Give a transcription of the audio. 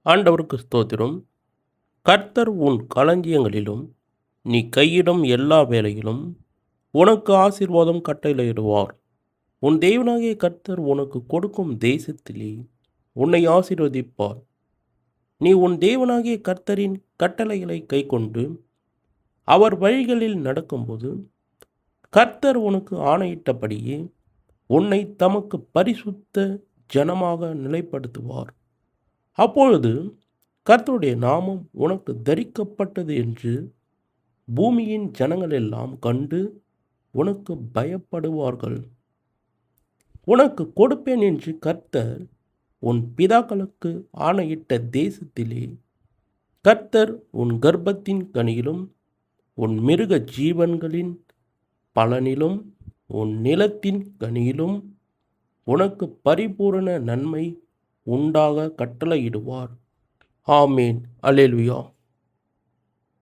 ஆண்டவருக்கு ஸ்தோத்திரம். கர்த்தர் உன் களஞ்சியங்களிலும் நீ கையிடும் எல்லா வேலையிலும் உனக்கு ஆசீர்வாதம் கட்டளையிடுவார். உன் தேவனாகிய கர்த்தர் உனக்கு கொடுக்கும் தேசத்திலே உன்னை ஆசீர்வதிப்பார். நீ உன் தேவனாகிய கர்த்தரின் கட்டளைகளை கைக்கொண்டு அவர் வழிகளில் நடக்கும்போது கர்த்தர் உனக்கு ஆணையிட்டபடியே உன்னை தமக்கு பரிசுத்த ஜனமாக நிலைப்படுத்துவார். அப்பொழுது கர்த்தருடைய நாமம் உனக்கு தரிக்கப்பட்டது என்று பூமியின் ஜனங்களெல்லாம் கண்டு உனக்கு பயப்படுவார்கள். உனக்கு கொடுப்பேன் என்று கர்த்தர் உன் பிதாக்களுக்கு ஆணையிட்ட தேசத்திலே கர்த்தர் உன் கர்ப்பத்தின் கனியிலும் உன் மிருக ஜீவன்களின் பலனிலும் உன் நிலத்தின் கனியிலும் உனக்கு பரிபூரண நன்மை உண்டாக கட்டளையிடுவார். ஆமேன். அல்லேலூயா.